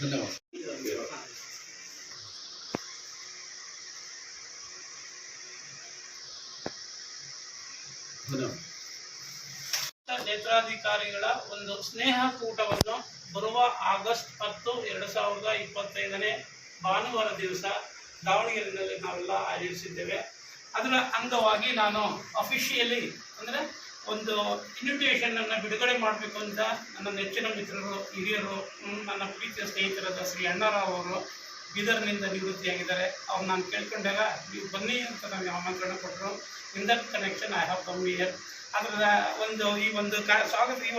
ಧನ್ಯವಾದ. ನೇತ್ರಾಧಿಕಾರಿಗಳ ಒಂದು ಸ್ನೇಹ ಕೂಟವನ್ನು ಬರುವ ಆಗಸ್ಟ್ 10, 2025 ಭಾನುವಾರ ದಿವಸ ದಾವಣಗೆರೆಯಲ್ಲಿ ನಾವೆಲ್ಲ ಆಯೋಜಿಸಿದ್ದೇವೆ. ಅದರ ಅಂಗವಾಗಿ ನಾನು ಅಫಿಷಿಯಲಿ ಅಂದರೆ ಒಂದು ಇನ್ವಿಟೇಷನನ್ನು ಬಿಡುಗಡೆ ಮಾಡಬೇಕು ಅಂತ ನನ್ನ ನೆಚ್ಚಿನ ಮಿತ್ರರು, ಹಿರಿಯರು, ನನ್ನ ಪ್ರೀತಿಯ ಸ್ನೇಹಿತರಾದ ಶ್ರೀ ಅಣ್ಣಾರಾವ್ ಅವರು ಬೀದರ್ನಿಂದ ನಿವೃತ್ತಿಯಾಗಿದ್ದಾರೆ. ಅವ್ರು ನಾನು ಕೇಳ್ಕೊಂಡಾಗ ನೀವು ಬನ್ನಿ ಅಂತ ನನಗೆ ಆಮಂತ್ರಣ ಕೊಟ್ಟರು. In that connection I have come here. ಅದರ ಈ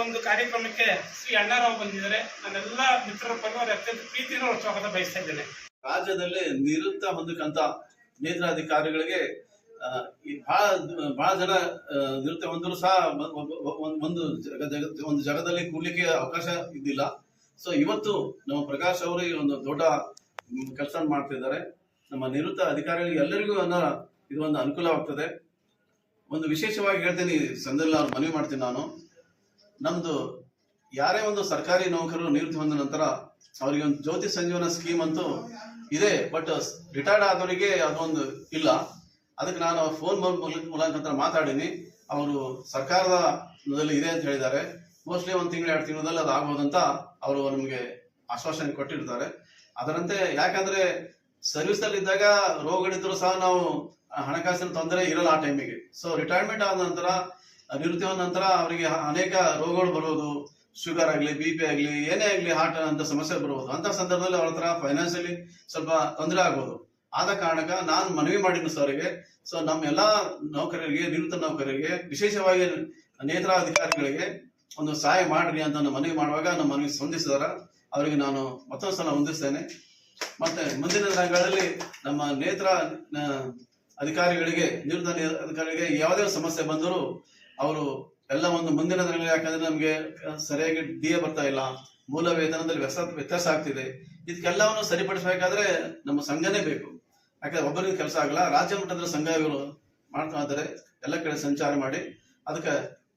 ಒಂದು ಕಾರ್ಯಕ್ರಮಕ್ಕೆ ಶ್ರೀ ಅಣ್ಣಾರಾವ್ ಬಂದಿದ್ದಾರೆ. ನನ್ನೆಲ್ಲ ಮಿತ್ರರ ಪರವಾಗಿ ಅತ್ಯಂತ ಪ್ರೀತಿಯಿಂದ ಸ್ವಾಗತ ಬಯಸ್ತಾ ಇದ್ದೇನೆ. ರಾಜ್ಯದಲ್ಲಿ ನಿವೃತ್ತ ಹೊಂದಕ್ಕಂತ ನೇತ್ರಾಧಿಕಾರಿಗಳಿಗೆ ಬಹಳ ಜನ ನಿವೃತ್ತಿ ಹೊಂದರು ಸಹ ಒಂದು ಜಗದಲ್ಲಿ ಕೂಡ್ಲಿಕ್ಕೆ ಅವಕಾಶ ಇದ್ದಿಲ್ಲ. ಸೊ ಇವತ್ತು ನಮ್ಮ ಪ್ರಕಾಶ್ ಅವರು ಈ ಒಂದು ದೊಡ್ಡ ಕೆಲಸ ಮಾಡ್ತಿದ್ದಾರೆ. ನಮ್ಮ ನಿವೃತ್ತ ಅಧಿಕಾರಿಗಳಿಗೆ ಎಲ್ಲರಿಗೂ ಇದು ಒಂದು ಅನುಕೂಲವಾಗ್ತದೆ. ಒಂದು ವಿಶೇಷವಾಗಿ ಹೇಳ್ತೀನಿ, ಸಂದರ್ಭ ಮನವಿ ಮಾಡ್ತೀನಿ ನಾನು. ನಮ್ದು ಯಾರೇ ಒಂದು ಸರ್ಕಾರಿ ನೌಕರರು ನಿವೃತ್ತಿ ಹೊಂದ ನಂತರ ಅವರಿಗೆ ಒಂದು ಜ್ಯೋತಿ ಸಂಜೀವನ ಸ್ಕೀಮ್ ಅಂತೂ ಇದೆ, ಬಟ್ ರಿಟೈರ್ಡ್ ಆದವರಿಗೆ ಅದೊಂದು ಇಲ್ಲ. ಅದಕ್ಕೆ ನಾನು ಫೋನ್ ಮುಖಾಂತರ ಮಾತಾಡೀನಿ. ಅವರು ಸರ್ಕಾರದ ಇದೆ ಅಂತ ಹೇಳಿದ್ದಾರೆ. ಮೋಸ್ಟ್ಲಿ 1 ತಿಂಗಳು 2 ತಿಂಗಳಲ್ಲಿ ಅದು ಆಗ್ಬೋದಂತ ಅವರು ನಮಗೆ ಆಶ್ವಾಸನೆ ಕೊಟ್ಟಿರ್ತಾರೆ. ಅದರಂತೆ, ಯಾಕಂದ್ರೆ ಸರ್ವಿಸ್ ಅಲ್ಲಿ ಇದ್ದಾಗ ರೋಗಗಳಿದ್ರು ಸಹ ನಾವು ಹಣಕಾಸಿನ ತೊಂದರೆ ಇರಲ್ಲ ಆ ಟೈಮಿಗೆ. ಸೊ ರಿಟೈರ್ಮೆಂಟ್ ಆದ ನಂತರ, ನಿವೃತ್ತಿ ಆದ ನಂತರ ಅವರಿಗೆ ಅನೇಕ ರೋಗಗಳು ಬರುವುದು, ಶುಗರ್ ಆಗಲಿ, BP ಆಗಲಿ, ಏನೇ ಆಗಲಿ, ಹಾರ್ಟ್ ಅಂತ ಸಮಸ್ಯೆ ಬರುವುದು. ಅಂತ ಸಂದರ್ಭದಲ್ಲಿ ಅವ್ರ ಹತ್ರ ಫೈನಾನ್ಷಿಯಲಿ ಸ್ವಲ್ಪ ತೊಂದರೆ ಆಗ್ಬೋದು. ಆದ ಕಾರಣಕ್ಕೆ ನಾನು ಮನವಿ ಮಾಡಿದ್ದೀನಿ ಸರ್ಗೆ. ಸೊ ನಮ್ಮ ಎಲ್ಲಾ ನೌಕರರಿಗೆ, ನಿವೃತ್ತ ನೌಕರರಿಗೆ, ವಿಶೇಷವಾಗಿ ನೇತ್ರಾಧಿಕಾರಿಗಳಿಗೆ ಒಂದು ಸಹಾಯ ಮಾಡ್ರಿ ಅಂತ ನಾನು ಮನವಿ ಮಾಡುವಾಗ ನಮ್ಮ ಮನವಿ ಸ್ಪಂದಿಸಿದಾರ. ಅವರಿಗೆ ನಾನು ಮತ್ತೊಂದು ಸಲ ಹೊಂದಿಸ್ತೇನೆ. ಮತ್ತೆ ಮುಂದಿನ ದಿನಗಳಲ್ಲಿ ನಮ್ಮ ನೇತ್ರ ಅಧಿಕಾರಿಗಳಿಗೆ, ನಿವೃತ್ತ ಅಧಿಕಾರಿಗಳಿಗೆ ಯಾವುದೇ ಸಮಸ್ಯೆ ಬಂದರೂ ಅವರು ಎಲ್ಲ ಒಂದು ಮುಂದಿನ ದಿನಗಳಲ್ಲಿ, ಯಾಕಂದ್ರೆ ನಮಗೆ ಸರಿಯಾಗಿ DA ಬರ್ತಾ ಇಲ್ಲ, ಮೂಲ ವೇತನದಲ್ಲಿ ವ್ಯತ್ಯಾಸ ಆಗ್ತಿದೆ. ಇದಕ್ಕೆಲ್ಲವನ್ನು ಸರಿಪಡಿಸಬೇಕಾದ್ರೆ ನಮ್ಮ ಸಂಘನೇ ಬೇಕು. ಯಾಕಂದ್ರೆ ಒಬ್ಬರಿಗೆ ಕೆಲಸ ಆಗಲ್ಲ. ರಾಜ್ಯ ಮಟ್ಟದ ಸಂಘ ಇವರು ಮಾಡ್ತಾ ಇದ್ದಾರೆ. ಎಲ್ಲ ಕಡೆ ಸಂಚಾರ ಮಾಡಿ ಅದಕ್ಕೆ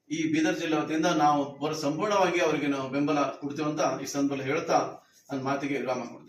ಈ ಬೀದರ್ ಜಿಲ್ಲೆ ವತಿಯಿಂದ ನಾವು ಸಂಪೂರ್ಣವಾಗಿ ಅವರಿಗೆ ನಾವು ಬೆಂಬಲ ಕೊಡ್ತೀವಂತ ಈ ಸಂದರ್ಭದಲ್ಲಿ ಹೇಳ್ತಾ ನನ್ನ ಮಾತಿಗೆ ವಿರಾಮ ಕೊಡ್ತೀವಿ.